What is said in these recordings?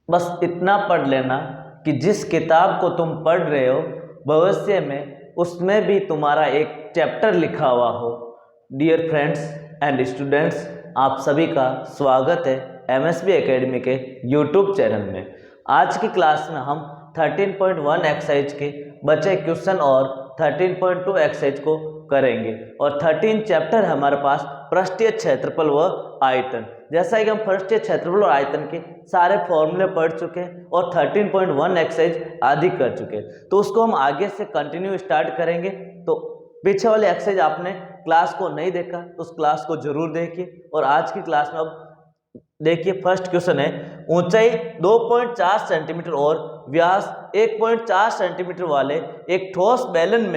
बस इतना पढ़ लेना कि जिस किताब को तुम पढ़ रहे हो भविष्य में उसमें भी तुम्हारा एक चैप्टर लिखा हुआ हो। डियर फ्रेंड्स एंड स्टूडेंट्स, आप सभी का स्वागत है एमएसबी एकेडमी के यूट्यूब चैनल में। आज की क्लास में हम 13.1 एक्सरसाइज के बचे क्वेश्चन और 13.2 एक्सरसाइज को करेंगे और 13 चैप्टर हमारे पास पृष्ठीय क्षेत्रफल व आयतन। जैसा कि हम पृष्ठीय क्षेत्रफल और आयतन के सारे फॉर्मूले पढ़ चुके हैं और 13.1 एक्सरसाइज आदि कर चुके हैं, तो उसको हम आगे से कंटिन्यू स्टार्ट करेंगे। तो पीछे वाले एक्सरसाइज आपने क्लास को नहीं देखा तो उस क्लास को जरूर देखिए। और आज की क्लास में अब देखिए, फर्स्ट क्वेश्चन है, ऊंचाई 2.4 सेंटीमीटर और व्यास 1.4 सेंटीमीटर वाले एक ठोस बेलन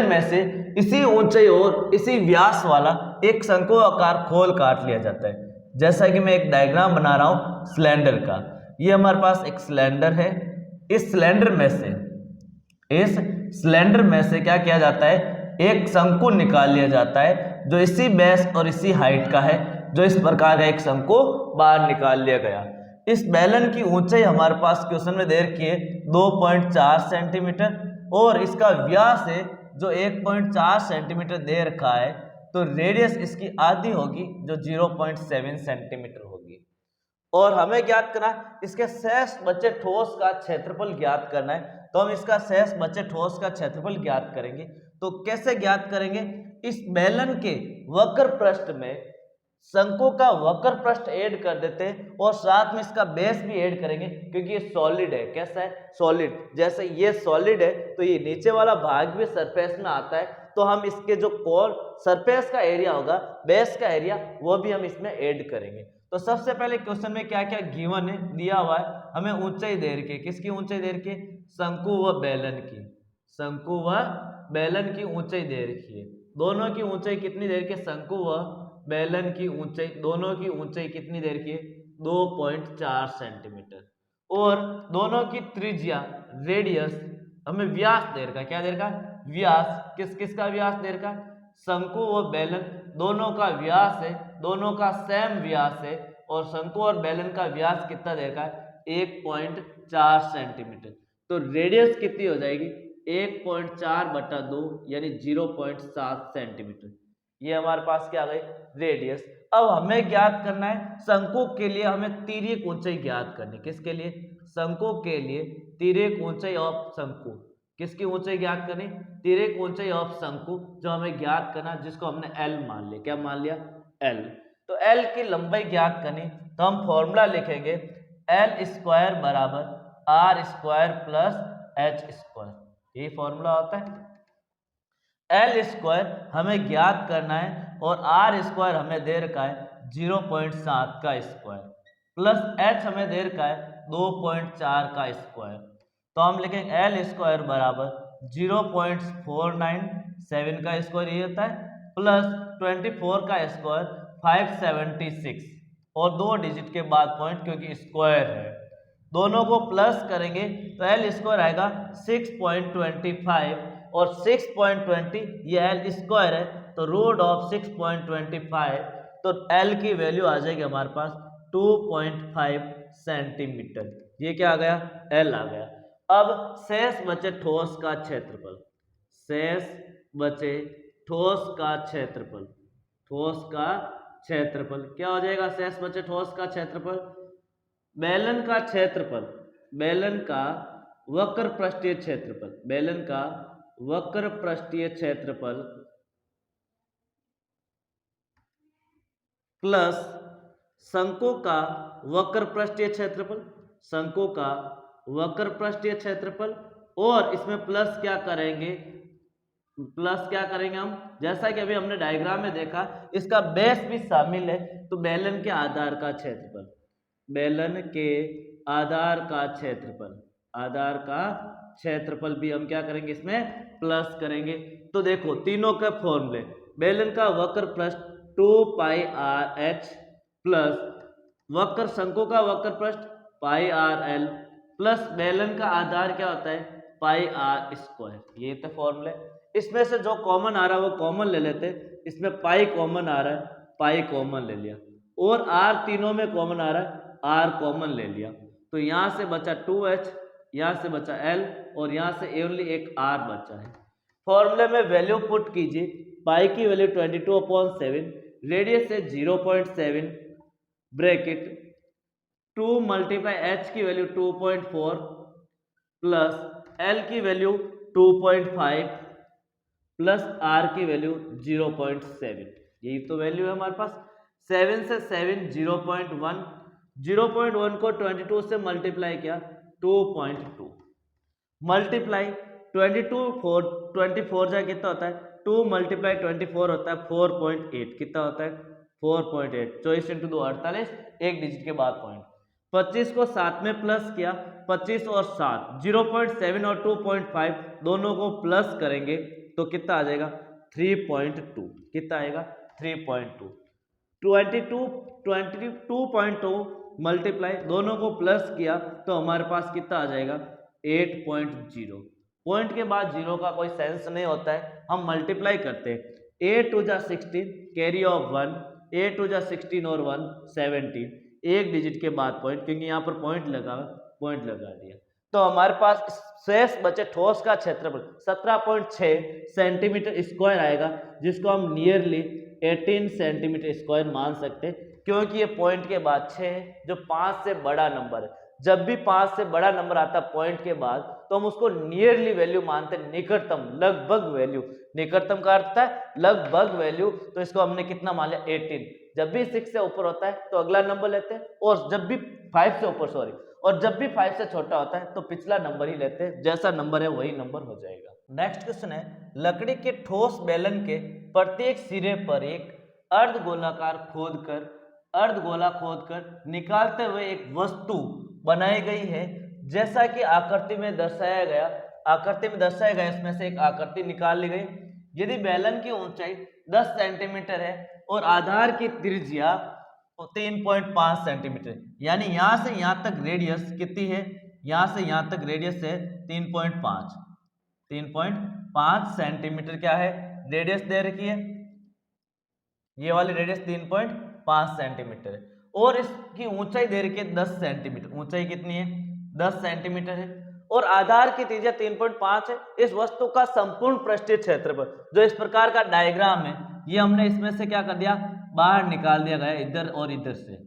में से इसी ऊंचाई और इसी व्यास वाला एक शंकु आकार खोल काट लिया जाता है। जैसा कि मैं एक डायग्राम बना रहा हूं सिलेंडर का। ये हमारे पास एक सिलेंडर है। इस सिलेंडर में से क्या किया जाता है, एक शंकु निकाल लिया जाता है जो इसी बेस और इसी हाइट का है। जो इस प्रकार का एक शंकु बाहर निकाल लिया गया। इस बेलन की ऊंचाई हमारे पास क्वेश्चन में दे रखी है 2.4 सेंटीमीटर और इसका व्यास है जो 1.4 सेंटीमीटर दे रखा है। तो रेडियस इसकी आधी होगी जो 0.7 सेंटीमीटर होगी। और हमें ज्ञात करना इसके शेष बचे ठोस का क्षेत्रफल ज्ञात करना है। तो हम इसका शेष बचे ठोस का क्षेत्रफल ज्ञात करेंगे। तो कैसे ज्ञात करेंगे, इस बेलन के वक्र पृष्ठ में शंकु का वक्र पृष्ठ ऐड कर देते हैं और साथ में इसका बेस भी ऐड करेंगे क्योंकि ये सॉलिड है। कैसा है, सॉलिड। जैसे ये सॉलिड है तो ये नीचे वाला भाग भी सरफेस में आता है, तो हम इसके जो कोर सरफेस का एरिया होगा, बेस का एरिया, वो भी हम इसमें ऐड करेंगे। तो सबसे पहले क्वेश्चन में क्या क्या गिवन है, दिया हुआ है हमें ऊंचाई दे रखी है। किसकी ऊंचाई दे रखी है, शंकु व बेलन की। शंकु व बेलन की ऊंचाई दे रखी है। दोनों की ऊंचाई कितनी दे रखी है, शंकु व बेलन की ऊंचाई, दोनों की ऊंचाई कितनी दे रखी है, 2.4 सेंटीमीटर। और दोनों की त्रिज्या रेडियस, हमें व्यास दे रखा है। क्या दे रखा है, व्यास। किस किस का व्यास दे रखा है, शंकु व बेलन दोनों का व्यास है, दोनों का सेम व्यास है। और शंकु और बेलन का व्यास कितना दे रखा है, 1.4 सेंटीमीटर। तो रेडियस कितनी हो जाएगी, 1.4/2 यानी 0.7 सेंटीमीटर। ये हमारे पास क्या आ गई, रेडियस। अब हमें ज्ञात करना है शंकु के लिए, हमें तिर्यक ऊंचाई ज्ञात करनी। किसके लिए, शंकु के लिए तिर्यक ऊंचाई ऑफ शंकु। किसकी ऊंचाई ज्ञात करनी, तिर्यक ऊंचाई ऑफ शंकु, जो हमें ज्ञात करना, जिसको हमने एल मान लिया। क्या मान लिया, एल। तो एल की लंबाई ज्ञात करनी, तो हम फॉर्मूला लिखेंगे एल स्क्वायर बराबर R square plus H square. यही फॉर्मूला होता है। एल स्क्वायर हमें ज्ञात करना है और आर स्क्वायर हमें दे रखा है 0.7 का स्क्वायर, प्लस एच हमें दे रखा है 2.4 का स्क्वायर। तो हम लिखेंगे एल स्क्वायर बराबर 0.497 का स्क्वायर ये होता है, प्लस 24 का स्क्वायर 576 और 2 डिजिट के बाद पॉइंट, क्योंकि स्क्वायर है। दोनों को प्लस करेंगे तो एल स्क्वायर आएगा 6.25 और 6.20 ये एल स्क्वायर है, तो रूट ऑफ 6.25, तो एल की वैल्यू आ जाएगी हमारे पास 2.5 सेंटीमीटर। ये क्या आ गया, एल आ गया। अब शेष बचे ठोस का क्षेत्रफल। शेष बचे ठोस का क्षेत्रफल। ठोस का क्षेत्रफल क्या हो जाएगा, शेष बचे ठोस का क्षेत्रफल, बेलन का क्षेत्रफल, बेलन का वक्र पृष्ठीय क्षेत्रफल, बेलन का वक्र पृष्ठीय क्षेत्रफल प्लस शंकु का वक्र पृष्ठीय क्षेत्रफल, शंकु का वक्र पृष्ठीय क्षेत्रफल। और इसमें प्लस क्या करेंगे, प्लस क्या करेंगे हम, जैसा कि अभी हमने डायग्राम में देखा, इसका बेस भी शामिल है। तो बेलन के आधार का क्षेत्रफल, बेलन के आधार का क्षेत्रफल, आधार का क्षेत्रफल भी हम क्या करेंगे, इसमें प्लस करेंगे। तो देखो तीनों के फॉर्मूले, बेलन का वक्र पृष्ठ 2πr(h) प्लस वक्र शंकु का वक्र पृष्ठ πr(l) प्लस बेलन का आधार क्या होता है, πr²। ये तो फॉर्मूले। इसमें से जो कॉमन आ रहा है वो कॉमन ले लेते, इसमें पाई कॉमन आ रहा है, पाई कॉमन ले लिया। और आर तीनों में कॉमन आ रहा है, R कॉमन ले लिया, तो यहाँ से बचा 2H, यहाँ से बचा L और यहाँ से ओनली एक R बचा है। फॉर्मूले में वैल्यू पुट कीजिए, पाई की वैल्यू 22/7, रेडियस है 0.7, ब्रैकेट 2 × H की वैल्यू 2.4 प्लस L की वैल्यू 2.5 प्लस R की वैल्यू 0.7। यही तो वैल्यू है हमारे पास। 7 से 7 0.1, 0.1 को 22 से मल्टीप्लाई किया 2.2 मल्टीप्लाई 24 जा कितना होता है, 2 × 24 होता है 4.8, कितना होता है 4.8, 24 × 2 48, एक डिजिट के बाद पॉइंट। 25 को 7 में प्लस किया, 25 और 7 0.7 और 2.5 दोनों को प्लस करेंगे तो कितना आ जाएगा 3.2, कितना आएगा 3.2। 22.2 मल्टीप्लाई दोनों को प्लस किया तो हमारे पास कितना आ जाएगा 8.0। पॉइंट के बाद जीरो का कोई सेंस नहीं होता है, हम मल्टीप्लाई करते हैं। 8 2 16 कैरी ऑफ 1, 8 2 16 और 1 17, एक डिजिट के बाद पॉइंट, क्योंकि यहाँ पर पॉइंट लगा दिया। तो हमारे पास शेष बचे ठोस का क्षेत्रफल 17.6 सेंटीमीटर स्क्वायर आएगा, जिसको हम नियरली 18 सेंटीमीटर स्क्वायर मान सकते हैं, क्योंकि ये पॉइंट के बाद 6 है जो 5 से बड़ा नंबर है। जब भी 5 से बड़ा नंबर आता है पॉइंट के बाद तो हम उसको नियरली वैल्यू मानते हैं, निकटतम, लगभग वैल्यू। निकटतम का अर्थ है लगभग वैल्यू, तो इसको हमने कितना मान लिया 18। जब भी 6 से ऊपर होता है तो अगला नंबर लेते हैं, और जब भी 5 से ऊपर और जब भी 5 से छोटा होता है तो पिछला नंबर ही लेते हैं, जैसा नंबर है वही नंबर हो जाएगा। नेक्स्ट क्वेश्चन है, लकड़ी के ठोस बेलन के प्रत्येक सिरे पर एक अर्धगोलाकार खोदकर निकालते हुए एक वस्तु बनाई गई है, जैसा कि आकृति में दर्शाया गया। इसमें से एक आकृति निकाल ली गई। यदि बेलन की ऊंचाई 10 सेंटीमीटर है और आधार की त्रिज्या 3.5 सेंटीमीटर, यानी यहां से यहां तक रेडियस कितनी है, यहां से यहां तक रेडियस है 3.5 सेंटीमीटर क्या है रेडियस दे रखी है, ये वाली रेडियस 3.5 सेंटीमीटर है, और इसकी ऊंचाई दे रखी है 10 सेंटीमीटर। ऊंचाई कितनी है 10 सेंटीमीटर है और आधार की त्रिज्या 3.5 है। इस वस्तु का संपूर्ण पृष्ठीय क्षेत्रफल, जो इस प्रकार का डायग्राम है, ये हमने इसमें से क्या कर दिया, बाहर निकाल दिया गया, इधर और इधर से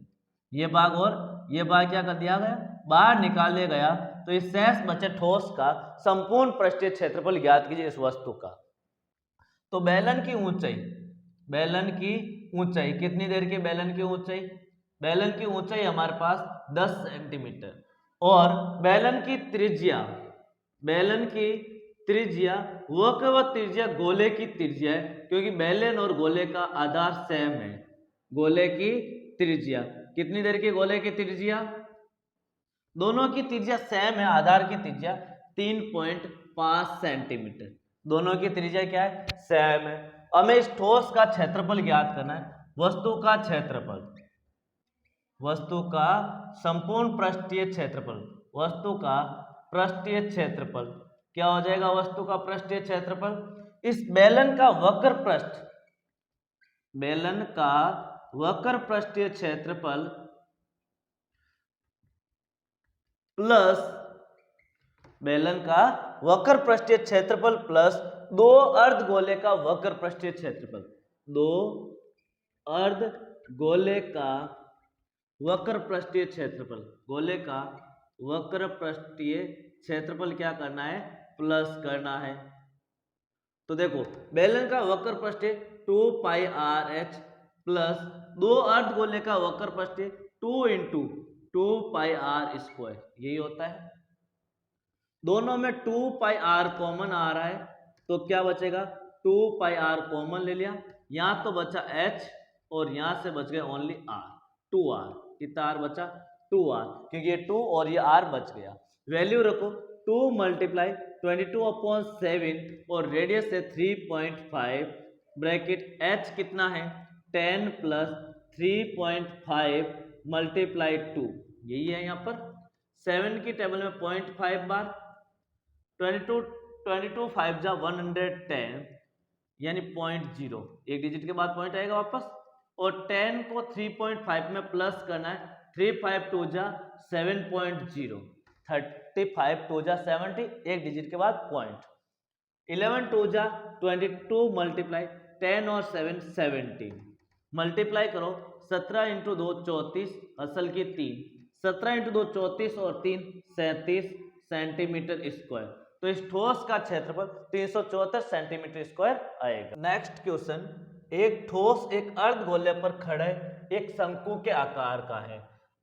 ये भाग और ये भाग क्या कर दिया गया, बाहर निकाल दिया गया। तो इस शेष बचे ठोस का संपूर्ण पृष्ठीय क्षेत्रफल ज्ञात कीजिए इस वस्तु का। तो बेलन की ऊंचाई कितनी देर की, बेलन की ऊंचाई हमारे पास 10 सेंटीमीटर, और बेलन की त्रिज्या वह त्रिज्या गोले की त्रिज्या है, क्योंकि बेलन और गोले का आधार सेम है। गोले की त्रिज्या कितनी देर की, गोले की त्रिज्या, दोनों की त्रिज्या सेम है, आधार की त्रिज्या 3.5 सेंटीमीटर, दोनों की त्रिज्या क्या है, सेम है। हमें इस ठोस का क्षेत्रफल ज्ञात करना है, वस्तु का संपूर्ण पृष्ठीय क्षेत्रफल, क्या हो जाएगा वस्तु का पृष्ठीय क्षेत्रफल। इस बेलन का वक्र पृष्ठीय क्षेत्रफल प्लस दो अर्धगोले का वक्र पृष्ठीय क्षेत्रफल, गोले का वक्र पृष्ठीय क्षेत्रफल क्या करना है, प्लस करना है। तो देखो बेलन का वक्र पृष्ठीय 2πrh प्लस दो अर्धगोले का वक्र पृष्ठीय 2 × 2πr², यही होता है। दोनों में 2πr कॉमन आ रहा है, तो क्या बचेगा, 2πr कॉमन ले लिया, यहां तो बचा h और यहां से बच गए ओनली r, 2r, कितना r बचा 2r, क्योंकि ये 2 और ये r बच गया। वैल्यू रखो 2 × 22/7 और रेडियस है 3.5, ब्रैकेट h कितना है 10 + 3.5 × 2, यही है यहाँ पर 7 की टेबल में 0.5 बार, 22 5 जा 110 यानी 0.0, एक डिजिट के बाद पॉइंट आएगा वापस, और 10 को 3.5 में प्लस करना है 3 5 2 जा 7.0, 35 2 जा 70, एक डिजिट के बाद पॉइंट, 11 2 जा 22 मल्टीप्लाई 10 और 7 17, मल्टीप्लाई करो 17 इंटू 2 34, असल की 3, 17 इंटू 2 34 और 3 37 सेंटीमीटर स्क्वायर। तो इस ठोस का क्षेत्रफल 374 सेंटीमीटर स्क्वायर आएगा। नेक्स्ट क्वेश्चन, एक ठोस एक अर्धगोले पर खड़े एक शंकु के आकार का है।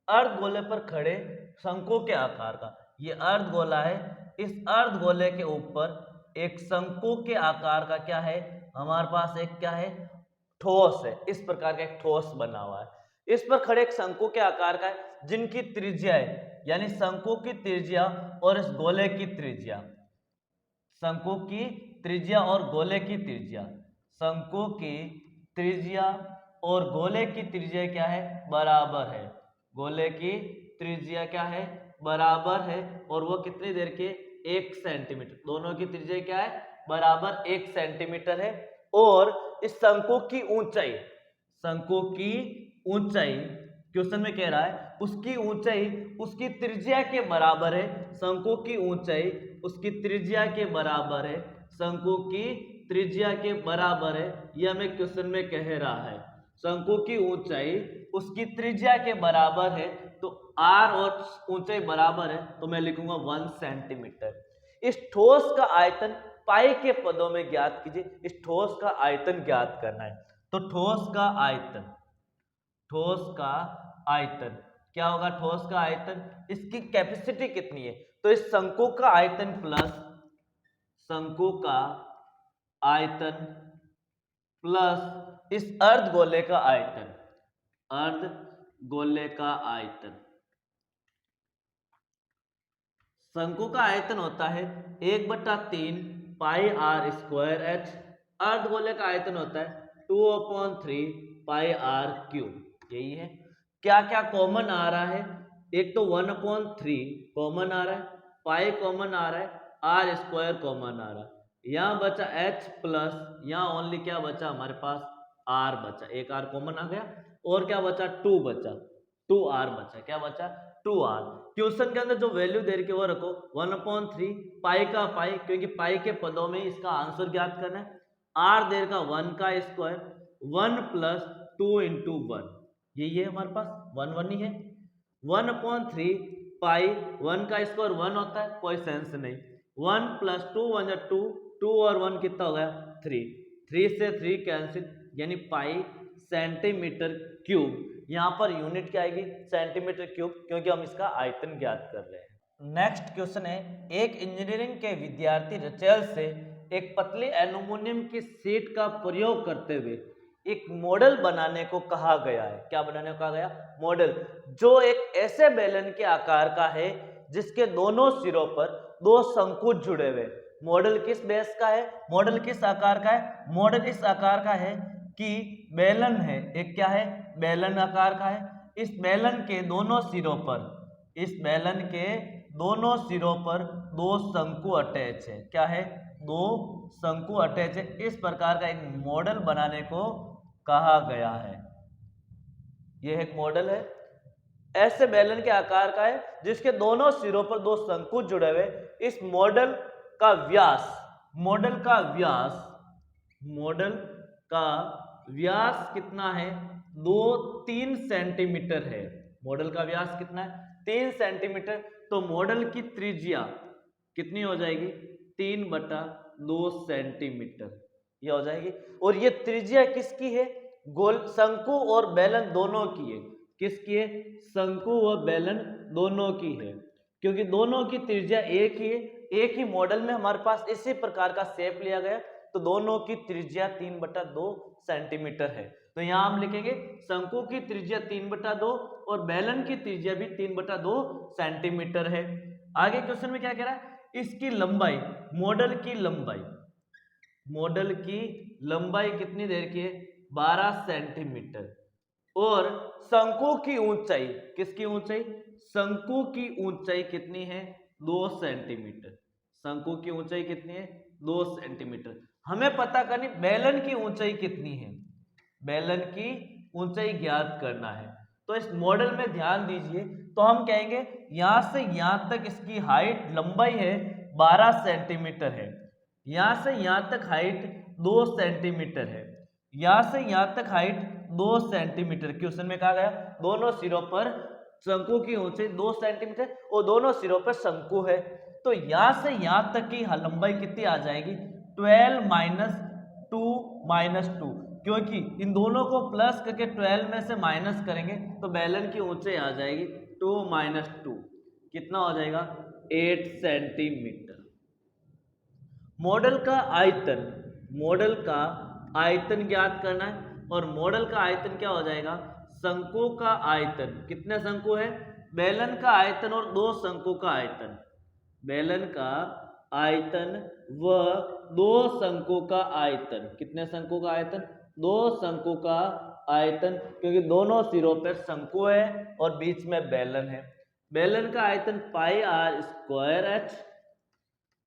अर्धगोले पर खड़े शंकु के आकार का, ये अर्धगोला है, इस अर्धगोले के ऊपर एक शंकु के आकार का क्या है, हमारे पास एक क्या है, ठोस है। इस प्रकार का एक ठोस बना हुआ है, इस पर खड़े एक शंकु के आकार का है, जिनकी त्रिज्या है, यानी शंकु की त्रिज्या और इस गोले की त्रिज्या, शंकु की त्रिज्या और गोले की त्रिज्या, शंकु की त्रिज्या और गोले की त्रिज्या क्या है, बराबर है। गोले की त्रिज्या क्या है, बराबर है, और वो कितनी देर के, 1 सेंटीमीटर। दोनों की त्रिज्या क्या है, बराबर 1 सेंटीमीटर है। और इस शंकु की ऊंचाई, शंकु की ऊंचाई क्वेश्चन में कह रहा है उसकी ऊंचाई उसकी त्रिज्या के बराबर है। शंकु की ऊंचाई उसकी त्रिज्या के बराबर है, शंकु की त्रिज्या के बराबर है, यह हमें क्वेश्चन में कह रहा है। शंकु की ऊंचाई उसकी त्रिज्या के बराबर है, तो r और ऊंचाई बराबर है, तो मैं लिखूंगा 1 सेंटीमीटर। इस ठोस का आयतन पाई के पदों में ज्ञात कीजिए। इस ठोस का आयतन ज्ञात करना है, तो ठोस का आयतन, ठोस का आयतन क्या होगा, ठोस का आयतन, इसकी कैपेसिटी कितनी है, तो इस शंकु का आयतन प्लस शंकु का आयतन प्लस इस अर्धगोले का आयतन, अर्धगोले का आयतन। शंकु का आयतन होता है 1/3 पाई आर स्क्वायर एच, अर्धगोले का आयतन होता है 2/3 पाई आर क्यूब। यही है। क्या क्या कॉमन आ रहा है, एक तो 1/3 कॉमन आ रहा है, पाई कॉमन आ रहा है, आर स्क्वायर कॉमन आ रहा है, यहाँ बचा एच प्लस, यहाँ ओनली क्या बचा हमारे पास, आर बचा, एक आर कॉमन आ गया, और क्या बचा, 2 बचा, 2r बचा, क्या बचा, 2r। क्वेश्चन के अंदर जो वैल्यू दे रखी है वो रखो 1/3 पाई का पाई, क्योंकि पाई के पदों में इसका आंसर ज्ञात करना है। r दे रखा 1 का स्क्वायर, 1 प्लस 2 इंटू 1, यही है हमारे पास, 1 1 ही है। 1/3 पाई, 1 का स्क्वायर 1 होता है, कोई सेंस नहीं, 1 प्लस 2 1 या 2, 2 और 1 कितना हो गया, 3, 3 से 3 कैंसिल, यानी पाई सेंटीमीटर क्यूब। यहाँ पर यूनिट क्या आएगी, सेंटीमीटर क्यूब, क्योंकि हम इसका आयतन ज्ञात कर रहे हैं। नेक्स्ट क्वेश्चन है, एक इंजीनियरिंग के विद्यार्थी रचेल से एक पतली एल्यूमिनियम की शीट का प्रयोग करते हुए एक मॉडल बनाने को कहा गया है। क्या बनाने को कहा गया, मॉडल, जो एक ऐसे बेलन के आकार का है जिसके दोनों सिरों पर 2 शंकु जुड़े हुए। मॉडल किस बेस का है, मॉडल किस आकार का है, मॉडल इस आकार का है कि बेलन है, एक क्या है, बेलन आकार का है। इस बेलन के दोनों सिरों पर, इस बेलन के दोनों सिरों पर 2 शंकु अटैच है, क्या है, 2 शंकु अटैच है। इस प्रकार का एक मॉडल बनाने को कहा गया है। यह एक मॉडल है, ऐसे बेलन के आकार का है जिसके दोनों सिरों पर 2 शंकु जुड़े हुए। इस मॉडल का व्यास, मॉडल का व्यास, मॉडल का व्यास कितना है, 3 सेंटीमीटर है। मॉडल का व्यास कितना है, 3 सेंटीमीटर। तो मॉडल की त्रिज्या कितनी हो जाएगी, 3/2 सेंटीमीटर, ये हो जाएगी। और ये त्रिज्या किसकी है, गोल, शंकु और बेलन दोनों की है। किसकी है, शंकु व बेलन दोनों की है, क्योंकि दोनों की त्रिज्या एक ही है। एक ही मॉडल में हमारे पास इसी प्रकार का शेप लिया गया, तो दोनों की त्रिज्या 3/2 सेंटीमीटर है। तो यहाँ हम लिखेंगे शंकु की त्रिज्या 3/2 और बेलन की त्रिज्या भी 3/2 सेंटीमीटर है। आगे क्वेश्चन में क्या कह रहा है, इसकी लंबाई, मॉडल की लंबाई, मॉडल की लंबाई कितनी देर की है, 12 सेंटीमीटर। और शंकु की ऊंचाई, किसकी ऊंचाई, शंकु की ऊंचाई कितनी है, 2 सेंटीमीटर। शंकु की ऊंचाई कितनी है, 2 सेंटीमीटर। हमें पता करनी बेलन की ऊंचाई कितनी है, बेलन की ऊंचाई ज्ञात करना है। तो इस मॉडल में ध्यान दीजिए, तो हम कहेंगे यहां से यहां तक इसकी हाइट लंबाई है 12 सेंटीमीटर है, यहां से यहां तक हाइट 2 सेंटीमीटर है, यहां से यहां तक हाइट 2 सेंटीमीटर। क्वेश्चन में कहा गया दोनों सिरों पर शंकु की ऊंचाई 2 सेंटीमीटर और दोनों सिरों पर शंकु है, तो यहां से यहां तक की लंबाई कितनी आ जाएगी 12 माइनस 2 माइनस 2, क्योंकि इन दोनों को प्लस करके 12 में से माइनस करेंगे तो बेलन की ऊंचाई आ जाएगी 2 माइनस 2, कितना हो जाएगा 8 सेंटीमीटर। मॉडल का आयतन, मॉडल का आयतन ज्ञात करना है, और मॉडल का आयतन क्या हो जाएगा शंकु का आयतन। कितने शंकु है, बेलन का आयतन और 2 शंकु का आयतन, बेलन का आयतन व 2 शंकु का आयतन। कितने शंकु का आयतन, 2 शंकु का आयतन, क्योंकि दोनों सिरों पर शंकु है और बीच में बेलन है। बेलन का आयतन pi R square H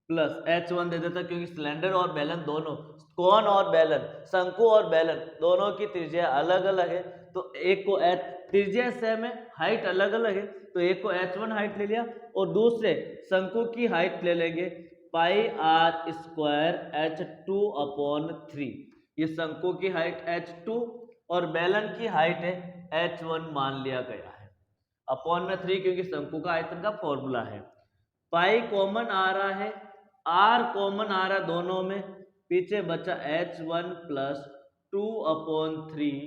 plus H1 दे देता, क्योंकि सिलेंडर और बेलन दोनों, कोन और बेलन, शंकु और बेलन दोनों की त्रिज्या अलग अलग है, तो एक को H त्रिज्या सेम है, हाइट अलग अलग है, तो एक को H1 हाइट ले लिया और दूसरे शंकु की हाइट ले लेंगे पाई आर स्क्वायर H2 अपॉन 3। ये शंकु की हाइट H2 और बेलन की हाइट है H1 मान लिया गया है, अपॉन में 3, क्योंकि शंकु का आयतन का फॉर्मूला है। पाई कॉमन आ रहा है, आर कॉमन आ रहा है दोनों में, पीछे बचा H1 प्लस 2 अपॉन 3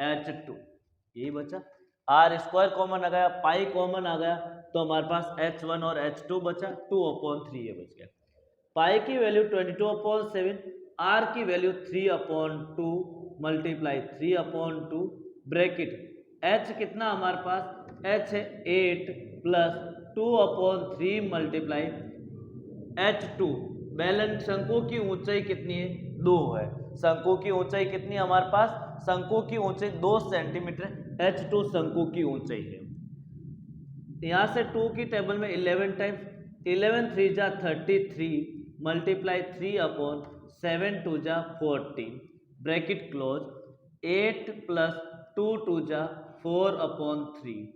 H2, यही बचा। आर स्क्वायर कॉमन आ गया, पाई कॉमन आ गया, तो हमारे पास H1 और H2 बचा, 2 अपॉन 3 ये बच गया। पाई की वैल्यू 22 अपॉन 7, आर की value 3 upon 2 multiply 3 upon 2 bracket, H कितना हमारे पास, H है 8 प्लस 2 अपॉन 3 मल्टीप्लाई H2। बेलन शंकु की ऊंचाई कितनी है, 2 है, शंकु की ऊंचाई कितनी है हमारे पास, शंकु की ऊंचाई 2 सेंटीमीटर, H2 शंकु की ऊंचाई है। यहां से 2 की टेबल में 11 टाइम्स, 11 3 जा 33 मल्टीप्लाई 3 अपॉन 7 2 जा 14 ब्रैकेट क्लोज, 8 प्लस 2 2 जा 4 अपॉन 3।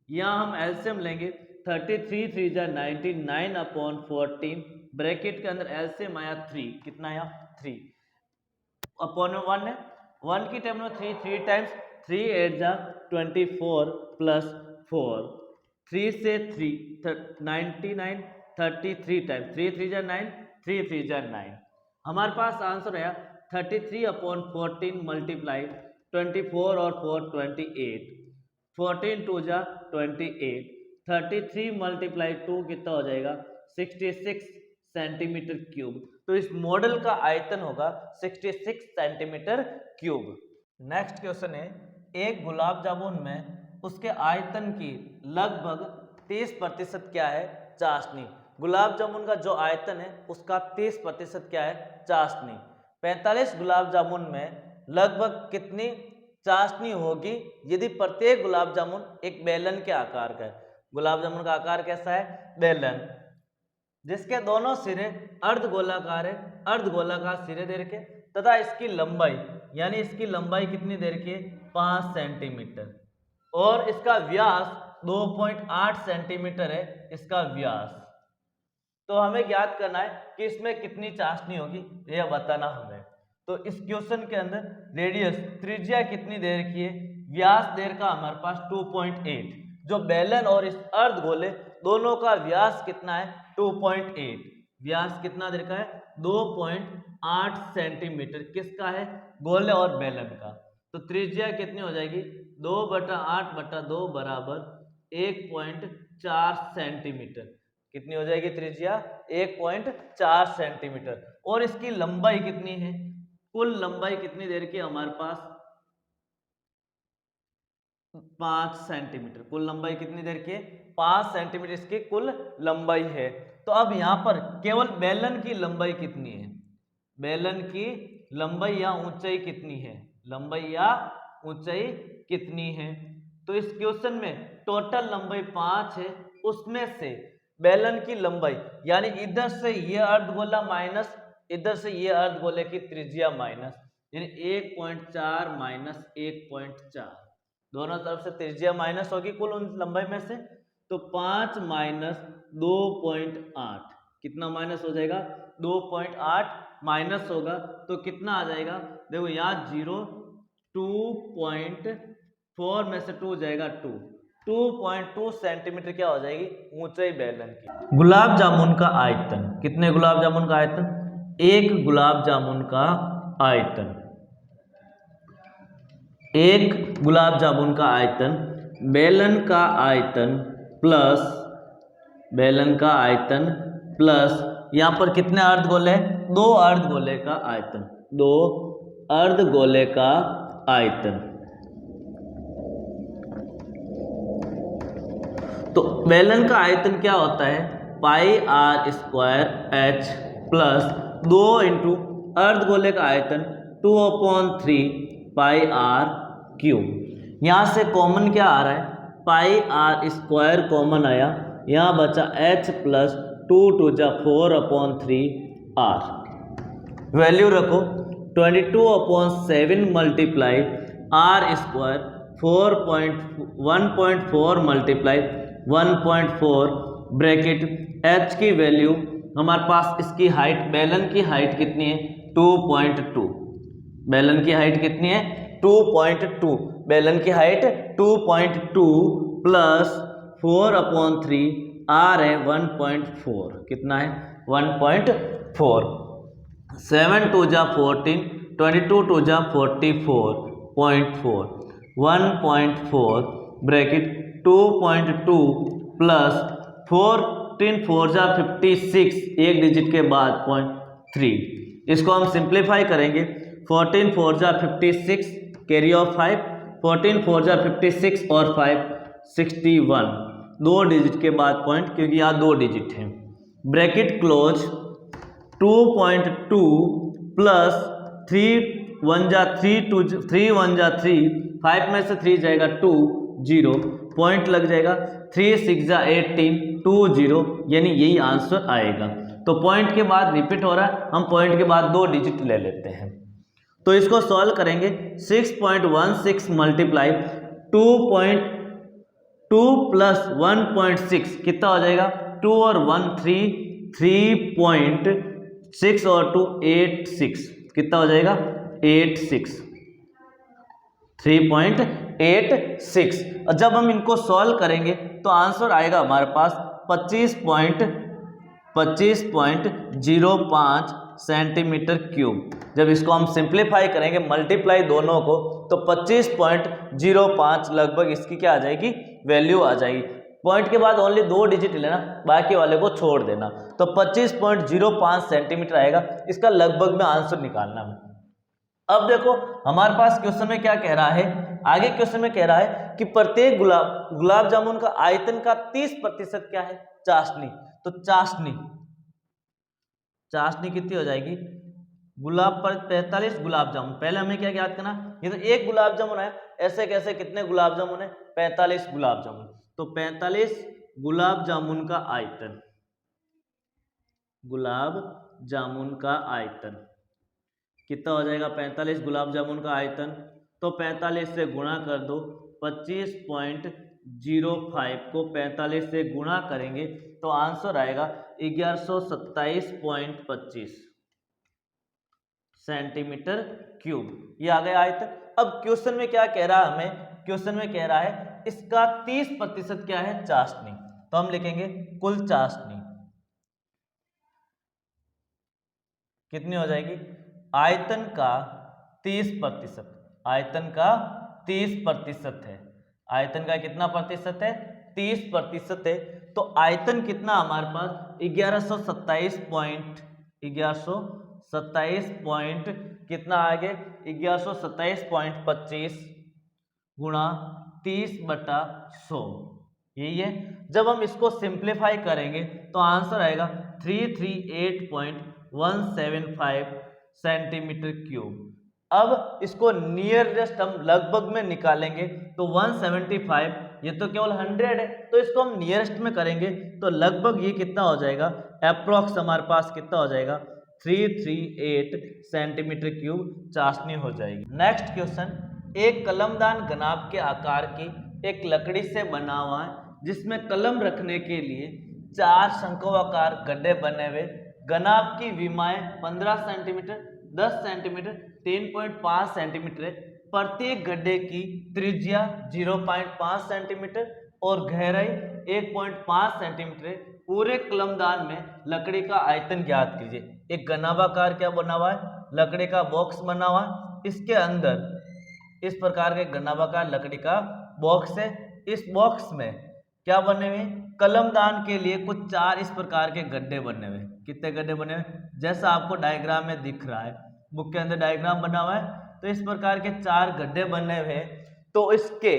यहाँ हम एलसीएम लेंगे, 33 3 जा 99 अपॉन 14 ब्रैकेट के अंदर एलसीएम आया 3, कितना आया 3 अपॉन में 1 है, 1 की टेबल में 3 3 टाइम्स, 3 8 जा 24 प्लस 4, 3 से 3 99 33 टाइम्स, 3 3 जा 9 3 3 जा 9, हमारे पास आंसर आया 33 अपॉन 14 मल्टीप्लाई 24 और 4 28, 14 2 जा 28, 33 मल्टीप्लाई 2 कितना हो जाएगा 66 सेंटीमीटर क्यूब। तो इस मॉडल का आयतन होगा 66 सेंटीमीटर क्यूब। नेक्स्ट क्वेश्चन है, एक गुलाब जामुन में उसके आयतन की लगभग 30% क्या है, चाशनी। गुलाब जामुन का जो आयतन है उसका 30% क्या है, चाशनी। 45 गुलाब जामुन में लगभग कितनी चाशनी होगी यदि प्रत्येक गुलाब जामुन एक बेलन के आकार का है। गुलाब जामुन का आकार कैसा है, बेलन, जिसके दोनों सिरे अर्धगोलाकार है, अर्धगोलाकार सिरे दे रखे, तथा इसकी लंबाई, यानी इसकी लंबाई कितनी दे रखी है 5 सेंटीमीटर, और इसका व्यास 2.8 सेंटीमीटर है इसका व्यास। तो हमें ज्ञात करना है कि इसमें कितनी चाशनी होगी, यह बताना हमें। तो इस क्वेश्चन के अंदर रेडियस त्रिज्या कितनी दे रखी है, व्यास दे रखा हमारे पास 2.8, जो बेलन और इस अर्धगोले दोनों का व्यास कितना है 2.8, व्यास कितना दे रखा है 2.8 सेंटीमीटर, किसका है, गोले और बेलन का। तो त्रिज्या कितनी हो जाएगी 2/8/2 बराबर 1.4 सेंटीमीटर, कितनी हो जाएगी त्रिज्या 1.4 सेंटीमीटर। और इसकी लंबाई कितनी है, कुल लंबाई कितनी देर की हमारे पास 5 सेंटीमीटर, कुल लंबाई कितनी देर की है 5 सेंटीमीटर इसकी कुल लंबाई है। तो अब यहां पर केवल बेलन की लंबाई कितनी है, बेलन की लंबाई या ऊंचाई कितनी है, लंबाई या ऊंचाई कितनी है। तो इस क्वेश्चन में टोटल लंबाई 5 है, उसमें से बेलन की लंबाई, यानी इधर से ये अर्धगोला माइनस इधर से ये अर्धगोले की त्रिज्या माइनस, यानी 1.4 माइनस 1.4, दोनों तरफ से त्रिज्या माइनस होगी कुल उन लंबाई में से, तो 5 माइनस 2.8 कितना माइनस हो जाएगा, 2.8 माइनस होगा तो कितना आ जाएगा, देखो यहाँ 0, 2.4 में से 2 जाएगा 2.2 सेंटीमीटर क्या हो जाएगी ऊंचाई बेलन की। गुलाब जामुन का आयतन, कितने गुलाब जामुन का आयतन, एक गुलाब जामुन का आयतन, एक गुलाब जामुन का आयतन बेलन का आयतन प्लस, बेलन का आयतन प्लस यहाँ पर कितने अर्धगोले, 2 अर्धगोले का आयतन, 2 अर्धगोले का आयतन। तो बेलन का आयतन क्या होता है, pi R square H plus 2 into अर्धगोले का आयतन 2/3 पाई आर क्यूब। यहाँ से कॉमन क्या आ रहा है, पाई आर स्क्वायर कॉमन आया, यहाँ बचा h प्लस 2 2 जा 4/3 r। वैल्यू रखो 22/7 multiply R square 1.4 multiply 1.4 bracket h की वैल्यू हमारे पास, इसकी हाइट, बेलन की हाइट कितनी है 2.2, बेलन की हाइट कितनी है 2.2, बेलन की हाइट 2.2 प्लस 4/3 r है 1.4, कितना है 1.4, 7 2 जा 14, 22 2 जा 44.4, 1.4 ब्रैकेट 2.2 प्लस 14 4 जा 56, एक डिजिट के बाद 0.3, इसको हम सिंप्लीफाई करेंगे, 14 4 जा 56 कैरी ऑफ 5, 14 4 जा 56 और 5 61, 2 डिजिट के बाद पॉइंट, क्योंकि यहाँ 2 डिजिट हैं, ब्रैकेट क्लोज 2.2 प्लस 3 1 जा 3 2 3 1 जा 3, 5 में से 3 जाएगा 2 0, पॉइंट लग जाएगा, 3 6 जा 18 2 0, यानी यही आंसर आएगा। तो पॉइंट के बाद रिपीट हो रहा है, हम पॉइंट के बाद 2 डिजिट ले लेते हैं, तो इसको सॉल्व करेंगे, 6.16 मल्टीप्लाई 2.2 प्लस 1.6 कितना हो जाएगा, 2 और 1 3, 3.6 और 2 8.6, कितना हो जाएगा 8.6, 3.86। और जब हम इनको सॉल्व करेंगे तो आंसर आएगा हमारे पास 25.05 सेंटीमीटर क्यूब। जब इसको हम सिंप्लीफाई करेंगे, मल्टीप्लाई दोनों को, तो 25.05 लगभग इसकी क्या आ जाएगी, वैल्यू आ जाएगी। पॉइंट के बाद ओनली 2 डिजिट लेना, बाकी वाले को छोड़ देना, तो 25.05 सेंटीमीटर आएगा, इसका लगभग में आंसर निकालना है। अब देखो हमारे पास क्वेश्चन में क्या कह रहा है, आगे क्वेश्चन में कह रहा है कि प्रत्येक गुलाब जामुन का आयतन का 30% क्या है, चाशनी। तो चाशनी कितनी हो जाएगी, गुलाब पर 45 गुलाब जामुन, पहले हमें क्या याद करना, ये तो एक गुलाब जामुन है, ऐसे कैसे कितने गुलाब जामुन है, 45 गुलाब जामुन, तो 45 गुलाब जामुन का आयतन, गुलाब जामुन का आयतन कितना हो जाएगा, 45 गुलाब जामुन का आयतन, तो 45 से गुणा कर दो, 25.05 को 45 से गुणा करेंगे तो आंसर आएगा 1127.25 सेंटीमीटर क्यूब, ये आ गया आयतन। अब क्वेश्चन में क्या कह रहा है हमें, क्वेश्चन में कह रहा है इसका 30% क्या है, चाशनी, तो हम लिखेंगे कुल चाशनी कितनी हो जाएगी, आयतन का 30%, आयतन का 30% है, आयतन का कितना प्रतिशत है, 30% है, तो आयतन कितना हमारे पास 1127 पॉइंट कितना आगे 1127.25 गुणा 30/100, यही है। जब हम इसको सिंप्लीफाई करेंगे तो आंसर आएगा 338.175 सेंटीमीटर क्यूब। अब इसको नियरेस्ट हम लगभग में निकालेंगे तो 175, ये तो केवल 100 है, तो इसको हम नियरेस्ट में करेंगे तो लगभग ये कितना हो जाएगा, अप्रोक्स हमारे पास कितना हो जाएगा 338 सेंटीमीटर क्यूब चाशनी हो जाएगी। नेक्स्ट क्वेश्चन, एक कलमदान घनाभ के आकार की एक लकड़ी से बना हुआ है, जिसमें कलम रखने के लिए 4 शंक्वाकार गड्ढे बने हुए। घनाभ की विमाएं 15 सेंटीमीटर, 10 सेंटीमीटर, 3.5 सेंटीमीटर है। प्रत्येक गड्ढे की त्रिज्या 0.5 सेंटीमीटर और गहराई 1.5 सेंटीमीटर है। पूरे कलमदान में लकड़ी का आयतन ज्ञात कीजिए। एक घनाभाकार क्या बना हुआ है, लकड़ी का बॉक्स बना हुआ है। इसके अंदर इस प्रकार के घनाभाकार लकड़ी का बॉक्स है। इस बॉक्स में क्या बने हुए, कलमदान के लिए कुछ 4 इस प्रकार के गड्ढे बने हुए। कितने गड्ढे बने हुए, जैसा आपको डायग्राम में दिख रहा है, बुक के अंदर डायग्राम बना हुआ है। तो इस प्रकार के 4 गड्ढे बने हुए हैं। तो इसके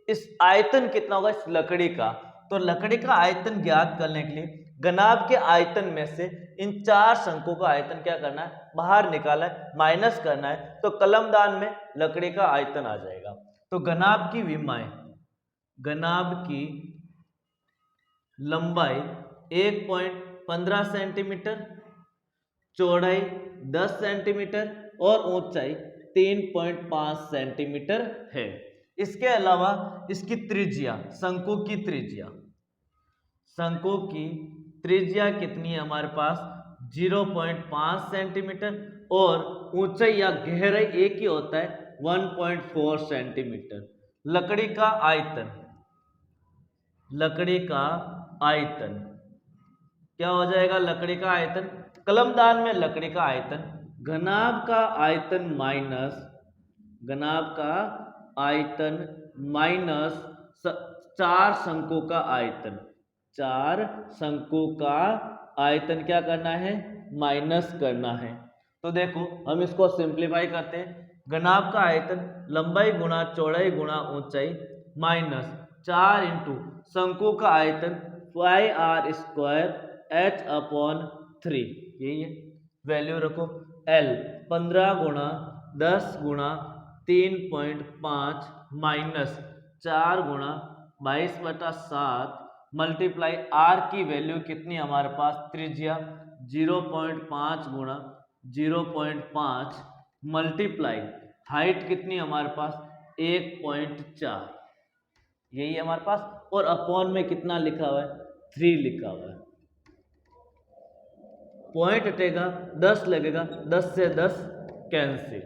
इस आयतन कितना होगा इस लकड़ी का, तो लकड़ी का आयतन ज्ञात करने के लिए घनाभ के आयतन में से इन 4 शंकों का आयतन क्या करना है, बाहर निकालना है, माइनस करना है। तो कलमदान में लकड़ी का आयतन आ जाएगा। तो घनाभ की विमाएं, घनाभ की लंबाई 1.15 सेंटीमीटर, चौड़ाई 10 सेंटीमीटर और ऊंचाई 3.5 सेंटीमीटर है। इसके अलावा इसकी त्रिज्या, शंकु की त्रिज्या, शंकु की त्रिज्या कितनी है हमारे पास 0.5 सेंटीमीटर और ऊंचाई या गहराई एक ही होता है 1.4 सेंटीमीटर। लकड़ी का आयतन, लकड़ी का आयतन क्या हो जाएगा, लकड़ी का आयतन, कलमदान में लकड़ी का आयतन, घनाभ का आयतन माइनस, घनाभ का आयतन माइनस 4 शंकु का आयतन, 4 शंकु का आयतन क्या करना है, माइनस करना है। तो देखो हम इसको सिंप्लीफाई करते हैं। घनाभ का आयतन लंबाई गुणा चौड़ाई गुणा ऊंचाई माइनस 4 इंटू शंकु का आयतन 5r स्क्वायर h/3, यही है। वैल्यू रखो L 15 गुणा 10 गुणा 3.5 माइनस 4 गुणा 22/7 मल्टीप्लाई R की वैल्यू कितनी हमारे पास, त्रिज्या 0.5 गुणा 0.5 मल्टीप्लाई हाइट कितनी हमारे पास 1.4, यही है हमारे पास। और अपॉन में कितना लिखा हुआ है, 3 लिखा हुआ है। पॉइंट हटेगा 10 लगेगा, 10 से 10 कैंसिल।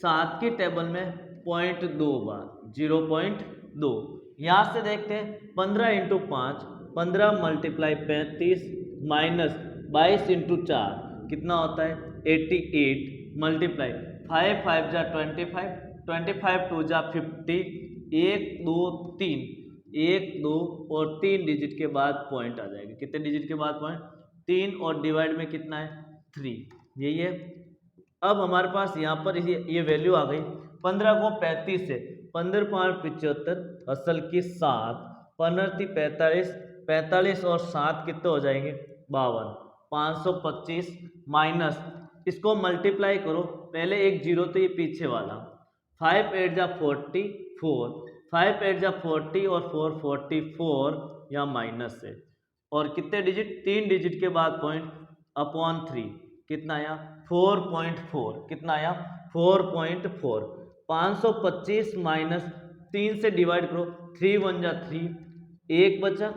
7 की टेबल में 0.2 बार 0.2। यहाँ से देखते हैं 15 इंटू 5, 15 मल्टीप्लाई 35 माइनस 22 इंटू 4 कितना होता है 88 मल्टीप्लाई 5 5 जा 25, 25 2 जा 50, 1 2 3, 1 2 और 3 डिजिट के बाद पॉइंट आ जाएगा। कितने डिजिट के बाद पॉइंट, 3 और डिवाइड में कितना है 3, यही है। अब हमारे पास यहाँ पर ये वैल्यू आ गई। 15 को 35 से 15 5 75 असल की 7 15 45, 45 और 7 कितने हो जाएंगे 52, 525 माइनस इसको मल्टीप्लाई करो, पहले एक जीरो तो ये पीछे वाला, 5 8 जा 44, 5 8 जा 40 और 4 44 या माइनस से, और कितने डिजिट 3 डिजिट के बाद पॉइंट अपॉन 3 कितना आया 4.4, कितना आया 4.4। 525 माइनस 3 से डिवाइड करो, 3 1 जा 3, 1 बचा,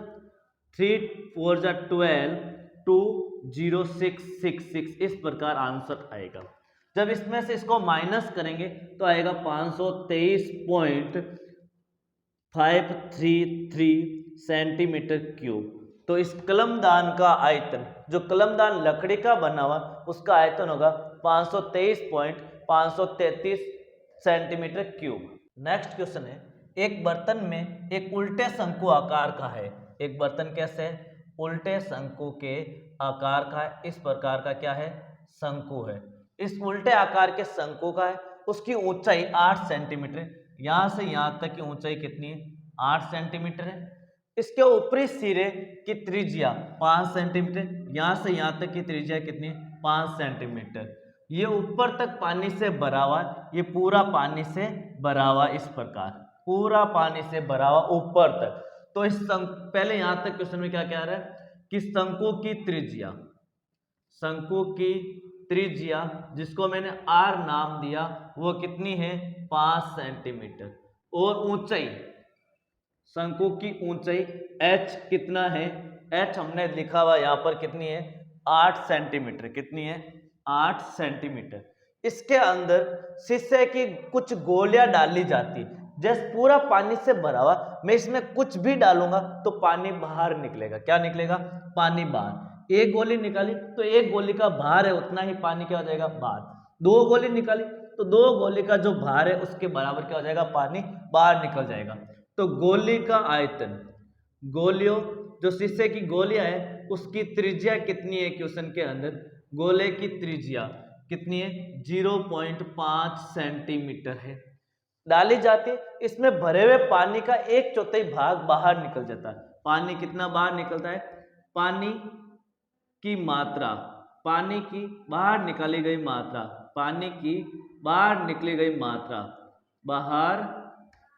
3 4 जा 12, 2 0 6 6 6, इस प्रकार आंसर आएगा। जब इसमें से इसको माइनस करेंगे तो आएगा 523.533 सेंटीमीटर क्यूब। तो इस कलमदान का आयतन, जो कलमदान लकड़ी का बना हुआ उसका आयतन होगा 523.533 सेंटीमीटर क्यूब। नेक्स्ट क्वेश्चन है, एक बर्तन में एक उल्टे शंकु आकार का है। एक बर्तन कैसे है, उल्टे शंकु के आकार का है। इस प्रकार का क्या है, शंकु है। इस उल्टे आकार के शंकु का है, उसकी ऊंचाई 8 सेंटीमीटर है। यहां से यहां तक की ऊंचाई कितनी है 8 सेंटीमीटर है। इसके ऊपरी सिरे की त्रिज्या 5 सेंटीमीटर, यहां से यहां तक की त्रिज्या कितनी है 5 सेंटीमीटर। ये ऊपर तक पानी से भरा हुआ, ये पूरा पानी से भरा हुआ, इस प्रकार पूरा पानी से भरा हुआ ऊपर तक। तो इस पहले यहां तक क्वेश्चन में क्या कह रहा है कि शंकु की त्रिज्या, शंकु की त्रिज्या जिसको मैंने r नाम दिया वो कितनी है 5 सेंटीमीटर, और ऊंचाई, शंकु की ऊंचाई h कितना है, h हमने लिखा हुआ यहाँ पर कितनी है 8 सेंटीमीटर, कितनी है 8 सेंटीमीटर। इसके अंदर शीशे की कुछ गोलियां डाली जाती, जैसे पूरा पानी से भरा हुआ, मैं इसमें कुछ भी डालूंगा तो पानी बाहर निकलेगा। क्या निकलेगा, पानी बाहर। एक गोली निकाली तो एक गोली का भार है उतना ही पानी क्या हो जाएगा बाहर। दो गोली निकाली तो दो गोली का जो भार है उसके बराबर क्या हो जाएगा, पानी बाहर निकल जाएगा। तो गोली का आयतन, गोलियों जो शीशे की गोलियां है उसकी त्रिज्या कितनी है क्वेश्चन के अंदर, गोले की त्रिज्या कितनी है 0.5 सेंटीमीटर है, डाली जाती है। इसमें भरे हुए पानी का 1/4 भाग बाहर निकल जाता है। पानी कितना बाहर निकलता है, पानी की मात्रा, पानी की बाहर निकाली गई मात्रा, पानी की बाहर निकली गई मात्रा, बाहर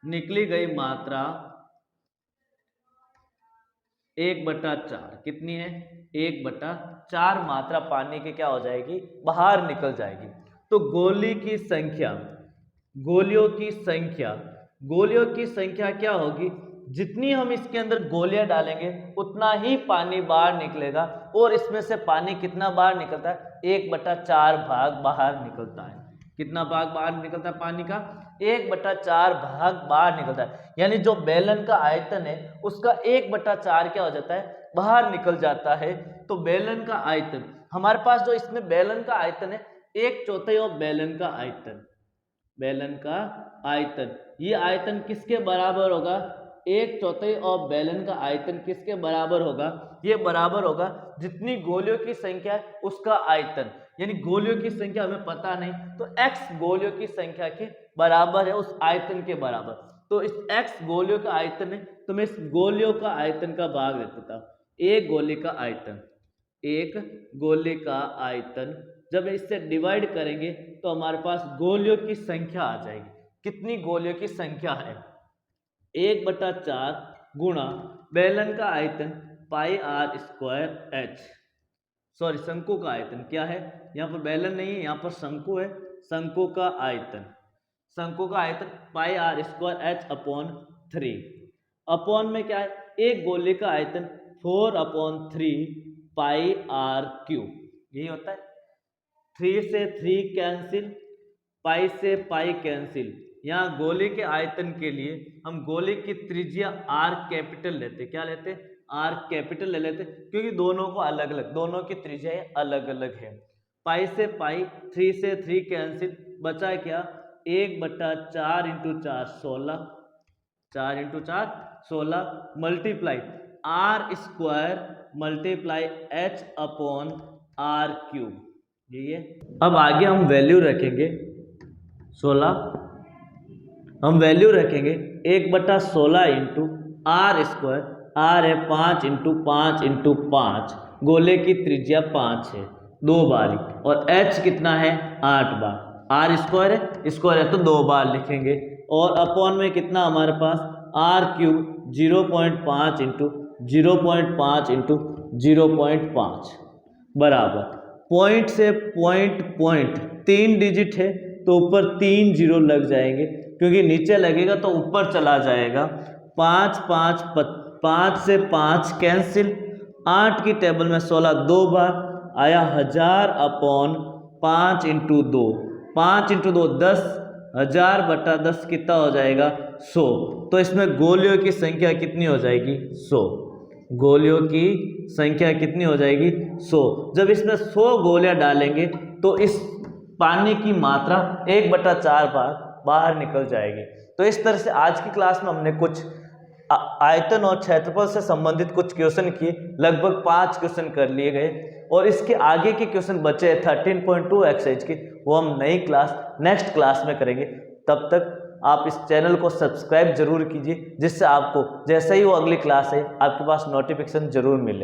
निकली गई मात्रा 1/4 कितनी है 1/4 मात्रा पानी की क्या हो जाएगी, बाहर निकल जाएगी। तो गोली की संख्या, गोलियों की संख्या, गोलियों की संख्या क्या होगी, जितनी हम इसके अंदर गोलियां डालेंगे उतना ही पानी बाहर निकलेगा, और इसमें से पानी कितना बाहर निकलता है 1/4 भाग बाहर निकलता है। कितना भाग बाहर निकलता है पानी का, 1/4 भाग बाहर निकलता है। यानी जो बेलन का आयतन है उसका 1/4 क्या हो जाता है, बाहर निकल जाता है। तो बेलन का आयतन, हमारे पास जो इसमें बेलन का आयतन है 1/4 ऑफ बेलन का आयतन, बेलन का आयतन, ये आयतन किसके बराबर होगा, 1/4 ऑफ बेलन का आयतन किसके बराबर होगा, ये बराबर होगा जितनी गोलियों की संख्या है उसका आयतन। यानी गोलियों की संख्या हमें पता नहीं तो x गोलियों की संख्या के बराबर है उस आयतन के बराबर। तो इस x गोलियों का आयतन है तो मैं इस गोलियों का आयतन का भाग दे देता हूं। एक गोली का आयतन, एक गोली का आयतन जब इससे डिवाइड करेंगे तो हमारे पास गोलियों की संख्या आ जाएगी। कितनी गोलियों की संख्या है, 1/4 गुणा बेलन का आयतन πr²h, सॉरी शंकु का आयतन क्या है, यहाँ पर बेलन नहीं है यहाँ पर शंकु है, शंकु का आयतन, शंकु का आयतन πr²h/3, अपॉन में क्या है, एक गोली का आयतन 4/3 πr³, यही होता है। 3 से 3 कैंसिल, पाई से पाई कैंसिल। यहाँ गोली के आयतन के लिए हम गोली की त्रिज्या r कैपिटल लेते, क्या लेते, r कैपिटल ले लेते, क्योंकि दोनों को अलग अलग, दोनों की त्रिज्या अलग अलग है। पाई से पाई, 3 से 3 कैंसिल, बचा क्या 1/4 × 4 16, 4 × 4 16 मल्टीप्लाई r² मल्टीप्लाई h/r³, यही है। अब आगे हम वैल्यू रखेंगे 16, हम वैल्यू रखेंगे 1/16 × r², r है 5 × 5 × 5, गोले की त्रिज्या 5 है 2 बार, और h कितना है 8 बार, r² है, स्क्वायर है तो 2 बार लिखेंगे, और अपॉन में कितना हमारे पास r³ 0.5 × 0.5 × 0.5 बराबर, पॉइंट से पॉइंट 3 डिजिट है तो ऊपर 3 जीरो लग जाएंगे, क्योंकि नीचे लगेगा तो ऊपर चला जाएगा। 5 से 5 कैंसिल, 8 की टेबल में 16 2 बार आया 1000/5 × 2, 5 × 2 10, 1000/10 कितना हो जाएगा 100। तो इसमें गोलियों की संख्या कितनी हो जाएगी 100, गोलियों की संख्या कितनी हो जाएगी 100। जब इसमें 100 गोलियां डालेंगे तो इस पानी की मात्रा 1/4 बाहर निकल जाएगी। तो इस तरह से आज की क्लास में हमने कुछ आयतन और क्षेत्रफल से संबंधित कुछ क्वेश्चन किए, लगभग 5 क्वेश्चन कर लिए गए, और इसके आगे के क्वेश्चन बचे 13.2 एक्सरसाइज के, वो हम नई क्लास नेक्स्ट क्लास में करेंगे। तब तक आप इस चैनल को सब्सक्राइब जरूर कीजिए, जिससे आपको जैसे ही वो अगली क्लास है आपके पास नोटिफिकेशन जरूर मिले।